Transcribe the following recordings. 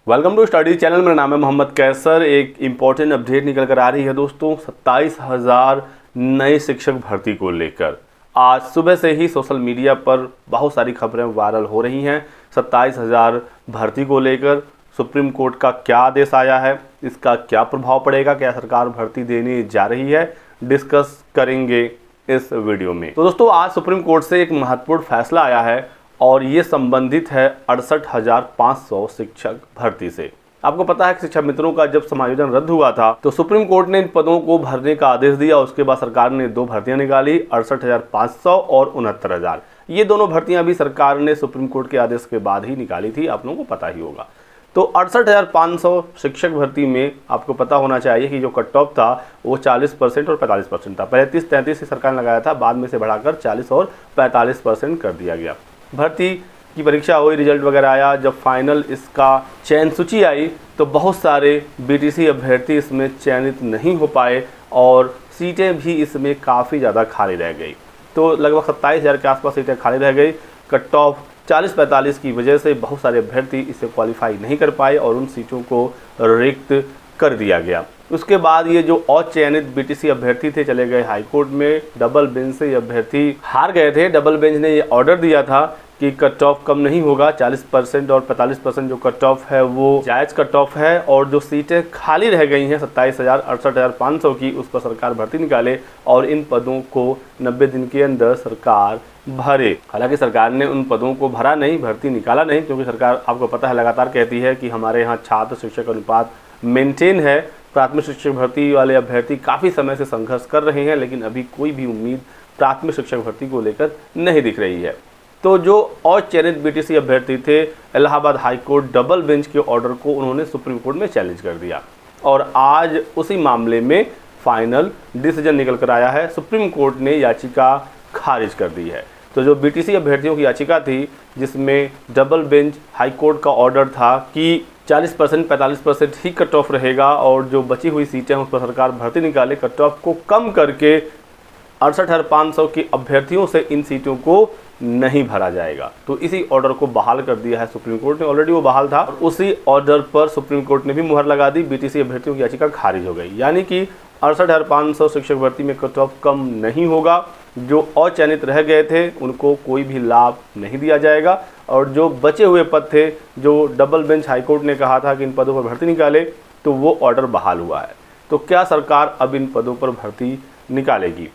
Welcome to study channel. मेरा नाम है मोहम्मद कैसर। एक इम्पॉर्टेंट अपडेट निकल कर आ रही है दोस्तों, 27,000 नए शिक्षक भर्ती को लेकर आज सुबह से ही सोशल मीडिया पर बहुत सारी खबरें वायरल हो रही हैं। 27,000 भर्ती को लेकर सुप्रीम कोर्ट का क्या आदेश आया है, इसका क्या प्रभाव पड़ेगा, क्या सरकार भर्ती देने जा रही है, डिस्कस करेंगे इस वीडियो में। तो दोस्तों आज सुप्रीम कोर्ट से एक महत्वपूर्ण फैसला आया है और ये संबंधित है 68,500 शिक्षक भर्ती से। आपको पता है कि शिक्षा मित्रों का जब समायोजन रद्द हुआ था तो सुप्रीम कोर्ट ने इन पदों को भरने का आदेश दिया। उसके बाद सरकार ने दो भर्तियां निकाली, 68,500 और 69,000। ये दोनों भर्तियां भी सरकार ने सुप्रीम कोर्ट के आदेश के बाद ही निकाली थी, आप लोगों को पता ही होगा। तो 68,500 शिक्षक भर्ती में आपको पता होना चाहिए कि जो कट ऑफ था वो 40% और 45% था। पहले 30-33 सरकार ने लगाया था, बाद में से बढ़ाकर 40 और 45% कर दिया गया। भर्ती की परीक्षा हुई, रिजल्ट वगैरह आया, जब फाइनल इसका चयन सूची आई तो बहुत सारे बीटीसी अभ्यर्थी इसमें चयनित नहीं हो पाए और सीटें भी इसमें काफ़ी ज़्यादा खाली रह गई। तो लगभग 27,000 के आसपास सीटें खाली रह गई। कट ऑफ 40-45 की वजह से बहुत सारे अभ्यर्थी इसे क्वालिफाई नहीं कर पाए और उन सीटों को रिक्त कर दिया गया। उसके बाद ये जो अचयनित बीटीसी अभ्यर्थी थे चले गए हाईकोर्ट में। डबल बेंच से ये अभ्यर्थी हार गए थे। डबल बेंच ने ये ऑर्डर दिया था कि कट ऑफ कम नहीं होगा, 40% और 45% जो कट ऑफ है वो जायज़ कट ऑफ है और जो सीटें खाली रह गई हैं 27,000 68,500 की, उस पर सरकार भर्ती निकाले और इन पदों को 90 दिन के अंदर सरकार भरे। हालांकि सरकार ने उन पदों को भरा नहीं, भर्ती निकाला नहीं, क्योंकि सरकार आपको पता है लगातार कहती है कि हमारे यहाँ छात्र शिक्षक अनुपात मेंटेन है। प्राथमिक शिक्षक भर्ती वाले अभ्यर्थी काफ़ी समय से संघर्ष कर रहे हैं, लेकिन अभी कोई भी उम्मीद प्राथमिक शिक्षक भर्ती को लेकर नहीं दिख रही है। तो जो अचयनित बीटीसी अभ्यर्थी थे, इलाहाबाद हाईकोर्ट डबल बेंच के ऑर्डर को उन्होंने सुप्रीम कोर्ट में चैलेंज कर दिया और आज उसी मामले में फाइनल डिसीजन निकल कर आया है। सुप्रीम कोर्ट ने याचिका खारिज कर दी है। तो जो बीटीसी अभ्यर्थियों की याचिका थी जिसमें डबल बेंच हाईकोर्ट का ऑर्डर था कि 40% 45% ही कट ऑफ रहेगा और जो बची हुई सीटें उस पर सरकार भर्ती निकाले, कट ऑफ को कम करके 68,500 के अभ्यर्थियों से इन सीटों को नहीं भरा जाएगा। तो इसी ऑर्डर को बहाल कर दिया है सुप्रीम कोर्ट ने। ऑलरेडी वो बहाल था और उसी ऑर्डर पर सुप्रीम कोर्ट ने भी मुहर लगा दी। बीटीसी अभ्यर्थियों की याचिका खारिज हो गई, यानी कि 68,500 शिक्षक भर्ती में कट ऑफ कम नहीं होगा। जो अचयनित रह गए थे उनको कोई भी लाभ नहीं दिया जाएगा और जो बचे हुए पद थे, जो डबल बेंच हाईकोर्ट ने कहा था कि इन पदों पर भर्ती निकाले, तो वो ऑर्डर बहाल हुआ है। तो क्या सरकार अब इन पदों पर भर्ती निकालेगी?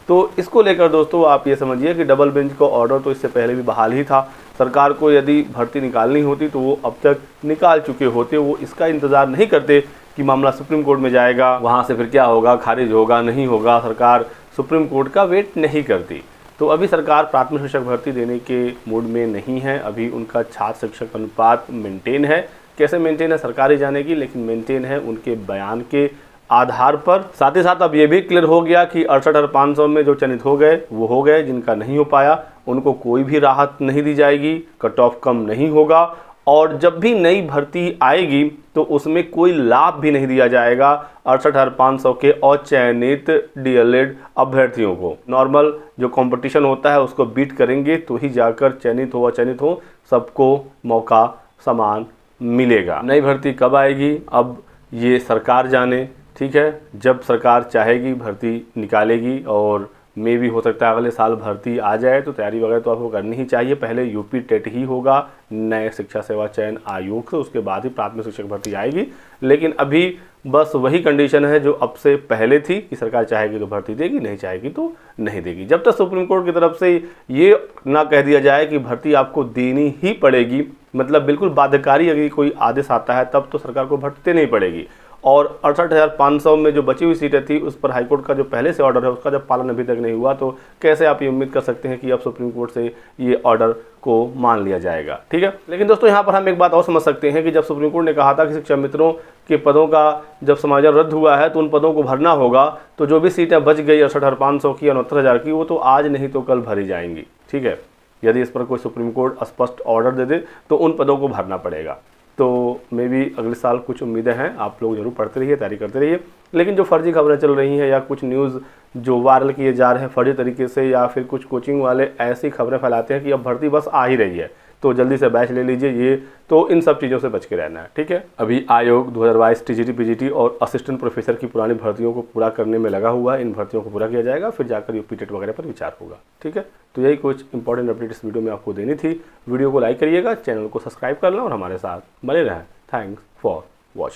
तो इसको लेकर दोस्तों आप ये समझिए कि डबल बेंच का ऑर्डर तो इससे पहले भी बहाल ही था। सरकार को यदि भर्ती निकालनी होती तो वो अब तक निकाल चुके होते। वो इसका इंतज़ार नहीं करते कि मामला सुप्रीम कोर्ट में जाएगा, वहाँ से फिर क्या होगा, खारिज होगा नहीं होगा। सरकार सुप्रीम कोर्ट का वेट नहीं करती। तो अभी सरकार प्राथमिक शिक्षक भर्ती देने के मूड में नहीं है। अभी उनका छात्र शिक्षक अनुपात मेंटेन है। कैसे मेंटेन है सरकार ही जानेगी, लेकिन मेंटेन है उनके बयान के आधार पर। साथ ही साथ अब ये भी क्लियर हो गया कि 68,500 में जो चयनित हो गए वो हो गए, जिनका नहीं हो पाया उनको कोई भी राहत नहीं दी जाएगी, कट ऑफ कम नहीं होगा और जब भी नई भर्ती आएगी तो उसमें कोई लाभ भी नहीं दिया जाएगा 68,500 के अचयनित डीएलएड अभ्यर्थियों को। नॉर्मल जो कंपटीशन होता है उसको बीट करेंगे तो ही जाकर चयनित हो अचयनित हो सबको मौका समान मिलेगा। नई भर्ती कब आएगी अब ये सरकार जाने, ठीक है। जब सरकार चाहेगी भर्ती निकालेगी और मे भी हो सकता है अगले साल भर्ती आ जाए। तो तैयारी वगैरह तो आपको करनी ही चाहिए। पहले यूपी टेट ही होगा नए शिक्षा सेवा चयन आयोग से, उसके बाद ही प्राथमिक शिक्षक भर्ती आएगी। लेकिन अभी बस वही कंडीशन है जो अब से पहले थी कि सरकार चाहेगी तो भर्ती देगी, नहीं चाहेगी तो नहीं देगी। जब तक सुप्रीम कोर्ट की तरफ से ये ना कह दिया जाए कि भर्ती आपको देनी ही पड़ेगी, मतलब बिल्कुल बाध्यकारी अगर कोई आदेश आता है तब तो सरकार को भर्ती नहीं पड़ेगी। और 68,500 में जो बची हुई सीटें थी उस पर हाईकोर्ट का जो पहले से ऑर्डर है उसका जब पालन अभी तक नहीं हुआ तो कैसे आप ये उम्मीद कर सकते हैं कि अब सुप्रीम कोर्ट से ये ऑर्डर को मान लिया जाएगा, ठीक है। लेकिन दोस्तों यहाँ पर हम एक बात और समझ सकते हैं कि जब सुप्रीम कोर्ट ने कहा था कि शिक्षा मित्रों के पदों का जब समायोजन रद्द हुआ है तो उन पदों को भरना होगा, तो जो भी सीटें बच गई 68,500 की या 69,000 की वो तो आज नहीं तो कल भरी जाएंगी, ठीक है। यदि इस पर कोई सुप्रीम कोर्ट स्पष्ट ऑर्डर दे दे तो उन पदों को भरना पड़ेगा। तो मे भी अगले साल कुछ उम्मीदें हैं, आप लोग जरूर पढ़ते रहिए, तैयारी करते रहिए। लेकिन जो फर्जी खबरें चल रही हैं या कुछ न्यूज़ जो वायरल किए जा रहे हैं फर्जी तरीके से, या फिर कुछ कोचिंग वाले ऐसी खबरें फैलाते हैं कि अब भर्ती बस आ ही रही है, तो जल्दी से बैच ले लीजिए। ये तो इन सब चीज़ों से बच के रहना है, ठीक है। अभी आयोग 2022 टीजीटी पीजीटी और असिस्टेंट प्रोफेसर की पुरानी भर्तियों को पूरा करने में लगा हुआ है। इन भर्तियों को पूरा किया जाएगा, फिर जाकर यूपी टेट वगैरह पर विचार होगा, ठीक है। तो यही कुछ इंपॉर्टेंट अपडेट इस वीडियो में आपको देनी थी। वीडियो को लाइक करिएगा, चैनल को सब्सक्राइब कर लें और हमारे साथ बने रहें। Thanks for watching.